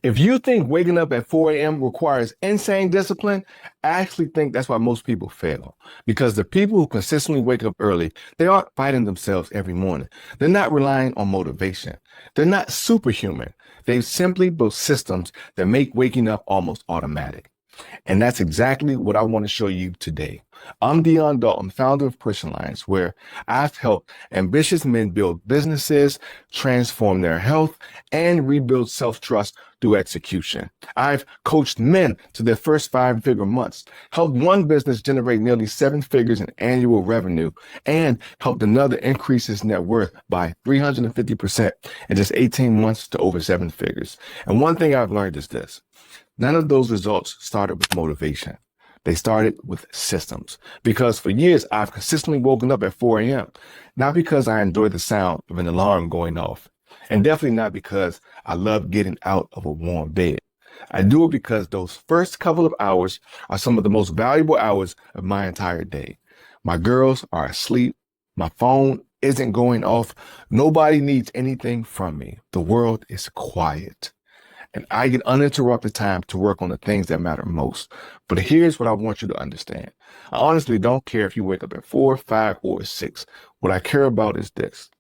If you think waking up at 4 a.m. requires insane discipline, I actually think that's why most people fail. Because the people who consistently wake up early, they aren't fighting themselves every morning. They're not relying on motivation. They're not superhuman. They've simply built systems that make waking up almost automatic. And that's exactly what I want to show you today. I'm Dion Dalton, founder of Push Alliance, where I've helped ambitious men build businesses, transform their health, and rebuild self-trust through execution. I've coached men to their first 5-figure months, helped one business generate nearly 7 figures in annual revenue, and helped another increase his net worth by 350% in just 18 months to over 7 figures. And one thing I've learned is this. None of those results started with motivation. They started with systems. Because for years, I've consistently woken up at 4 a.m., not because I enjoy the sound of an alarm going off, and definitely not because I love getting out of a warm bed. I do it because those first couple of hours are some of the most valuable hours of my entire day. My girls are asleep. My phone isn't going off. Nobody needs anything from me. The world is quiet. And I get uninterrupted time to work on the things that matter most. But here's what I want you to understand. I honestly don't care if you wake up at 4, 5, or 6. What I care about is this.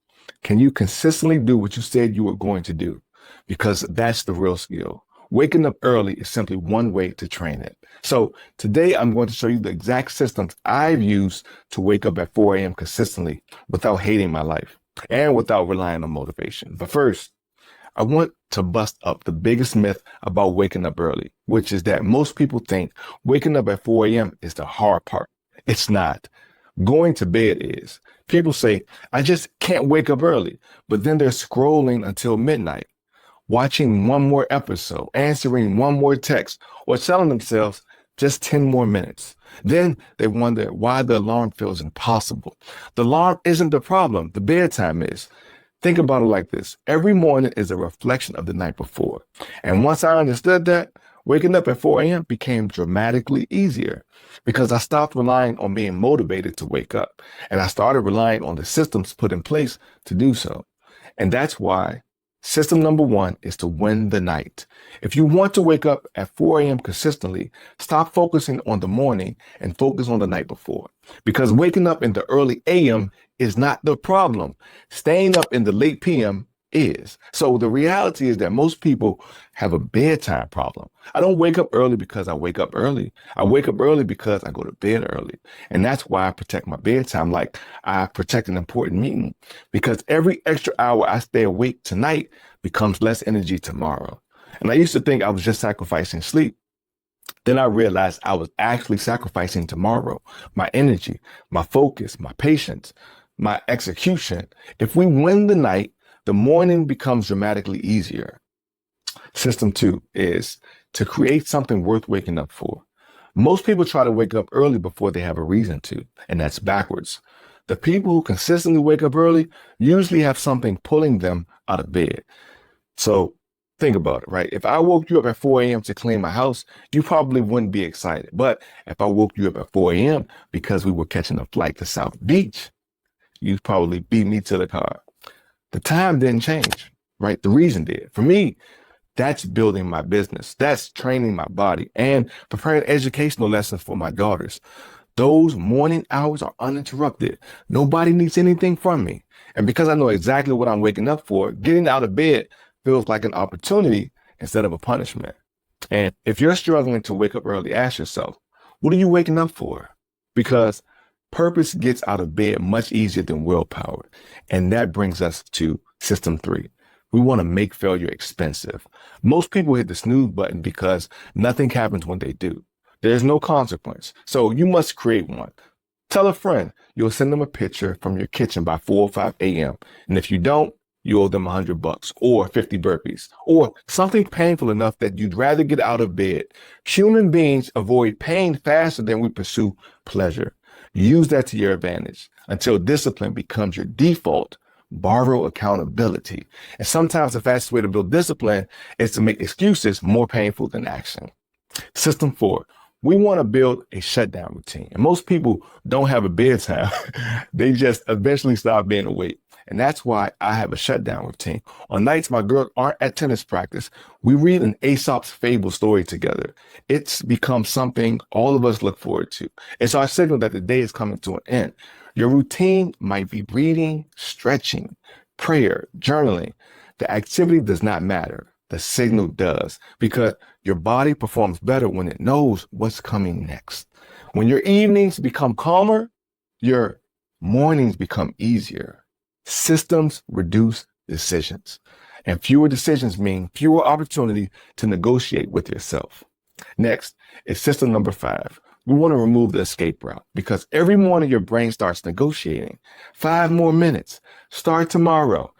Can you consistently do what you said you were going to do? Because that's the real skill. Waking up early is simply one way to train it. So today I'm going to show you the exact systems I've used to wake up at 4 a.m. consistently without hating my life and without relying on motivation. But first, I want to bust up the biggest myth about waking up early, which is that most people think waking up at 4 a.m. is the hard part. It's not. Going to bed is. People say, I just can't wake up early, but then they're scrolling until midnight, watching one more episode, answering one more text, or telling themselves just 10 more minutes. Then they wonder why the alarm feels impossible. The alarm isn't the problem. The bedtime is. Think about it like this. Every morning is a reflection of the night before. And once I understood that, waking up at 4 a.m. became dramatically easier because I stopped relying on being motivated to wake up. And I started relying on the systems put in place to do so. And that's why system number 1 is to win the night. If you want to wake up at 4 a.m. consistently, stop focusing on the morning and focus on the night before. Because waking up in the early a.m. is not the problem. Staying up in the late p.m. is. So the reality is that most people have a bedtime problem. I don't wake up early because I wake up early. I wake up early because I go to bed early. And that's why I protect my bedtime like I protect an important meeting. Because every extra hour I stay awake tonight becomes less energy tomorrow. And I used to think I was just sacrificing sleep. Then I realized I was actually sacrificing tomorrow, my energy, my focus, my patience, my execution. If we win the night, the morning becomes dramatically easier. System 2 is to create something worth waking up for. Most people try to wake up early before they have a reason to, and that's backwards. The people who consistently wake up early usually have something pulling them out of bed. So think about it, right? If I woke you up at 4 a.m. to clean my house, you probably wouldn't be excited. But if I woke you up at 4 a.m. because we were catching a flight to South Beach, you'd probably beat me to the car. The time didn't change, right? The reason did. For me, that's building my business. That's training my body and preparing educational lessons for my daughters. Those morning hours are uninterrupted. Nobody needs anything from me. And because I know exactly what I'm waking up for, getting out of bed feels like an opportunity instead of a punishment. And if you're struggling to wake up early, ask yourself, what are you waking up for? Because purpose gets out of bed much easier than willpower. And that brings us to system 3. We want to make failure expensive. Most people hit the snooze button because nothing happens when they do. There's no consequence. So you must create one. Tell a friend you'll send them a picture from your kitchen by 4 or 5 a.m. And if you don't, you owe them $100 or 50 burpees or something painful enough that you'd rather get out of bed. Human beings avoid pain faster than we pursue pleasure. Use that to your advantage until discipline becomes your default. Borrow accountability. And sometimes the fastest way to build discipline is to make excuses more painful than action. System 4. We want to build a shutdown routine. And most people don't have a bedtime. They just eventually stop being awake. And that's why I have a shutdown routine. On nights my girls aren't at tennis practice, we read an Aesop's fable story together. It's become something all of us look forward to. It's our signal that the day is coming to an end. Your routine might be reading, stretching, prayer, journaling. The activity does not matter. The signal does, because your body performs better when it knows what's coming next. When your evenings become calmer, your mornings become easier. Systems reduce decisions, and fewer decisions mean fewer opportunity to negotiate with yourself. Next is system number 5. We want to remove the escape route, because every morning your brain starts negotiating. 5 more minutes. Start tomorrow.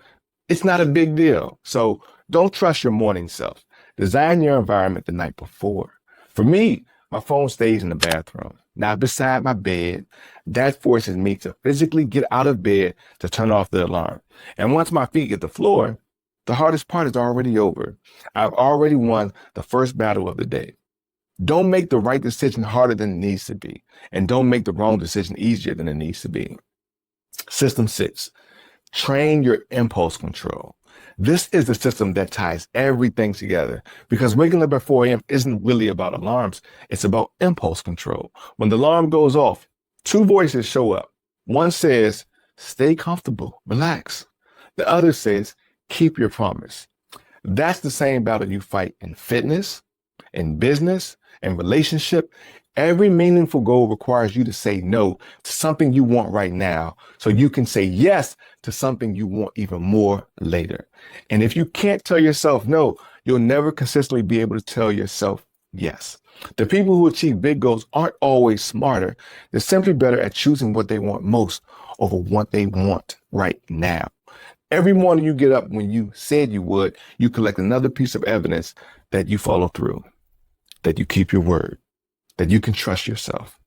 It's not a big deal. So don't trust your morning self. Design your environment the night before. For me, my phone stays in the bathroom, not beside my bed. That forces me to physically get out of bed to turn off the alarm. And once my feet hit the floor, the hardest part is already over. I've already won the first battle of the day. Don't make the right decision harder than it needs to be. And don't make the wrong decision easier than it needs to be. System 6, train your impulse control. This is the system that ties everything together, because waking up at 4 a.m. isn't really about alarms. It's about impulse control. When the alarm goes off, 2 voices show up. One says, stay comfortable, relax. The other says, keep your promise. That's the same battle you fight in fitness, in business, in relationship. Every meaningful goal requires you to say no to something you want right now, so you can say yes to something you want even more later. And if you can't tell yourself no, you'll never consistently be able to tell yourself yes. The people who achieve big goals aren't always smarter. They're simply better at choosing what they want most over what they want right now. Every morning you get up when you said you would, you collect another piece of evidence that you follow through, that you keep your word, that you can trust yourself.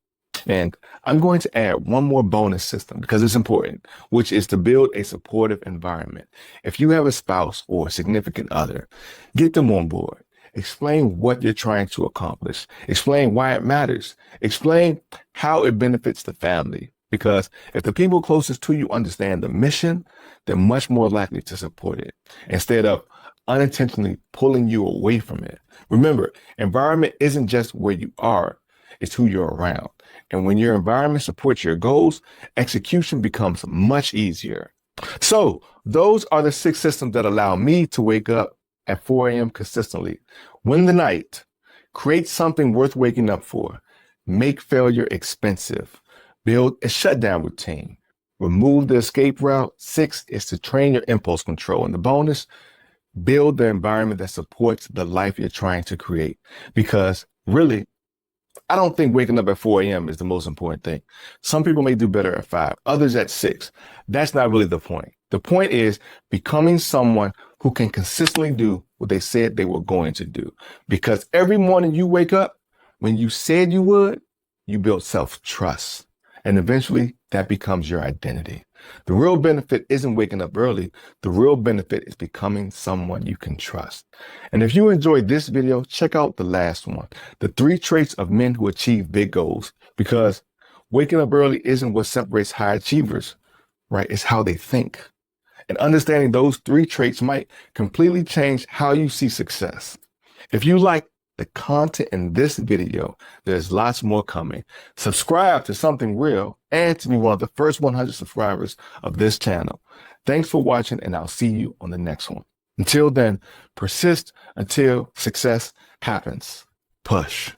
And I'm going to add one more bonus system because it's important, which is to build a supportive environment. If you have a spouse or a significant other, get them on board. Explain what you're trying to accomplish. Explain why it matters. Explain how it benefits the family. Because if the people closest to you understand the mission, they're much more likely to support it instead of unintentionally pulling you away from it. Remember, environment isn't just where you are, it's who you're around. And when your environment supports your goals, execution becomes much easier. So those are the 6 systems that allow me to wake up at 4 a.m. consistently. Win the night, create something worth waking up for, make failure expensive, build a shutdown routine, remove the escape route. 6 is to train your impulse control. And the bonus, build the environment that supports the life you're trying to create. Because really, I don't think waking up at 4 a.m. is the most important thing. Some people may do better at 5, others at 6. That's not really the point. The point is becoming someone who can consistently do what they said they were going to do. Because every morning you wake up, when you said you would, you build self-trust. And eventually that becomes your identity. The real benefit isn't waking up early. The real benefit is becoming someone you can trust. And if you enjoyed this video, check out the last one, the 3 traits of men who achieve big goals, because waking up early isn't what separates high achievers, right? It's how they think. And understanding those 3 traits might completely change how you see success. If you like the content in this video, there's lots more coming. Subscribe to Something Real and to be one of the first 100 subscribers of this channel. Thanks for watching, and I'll see you on the next one. Until then, persist until success happens. Push.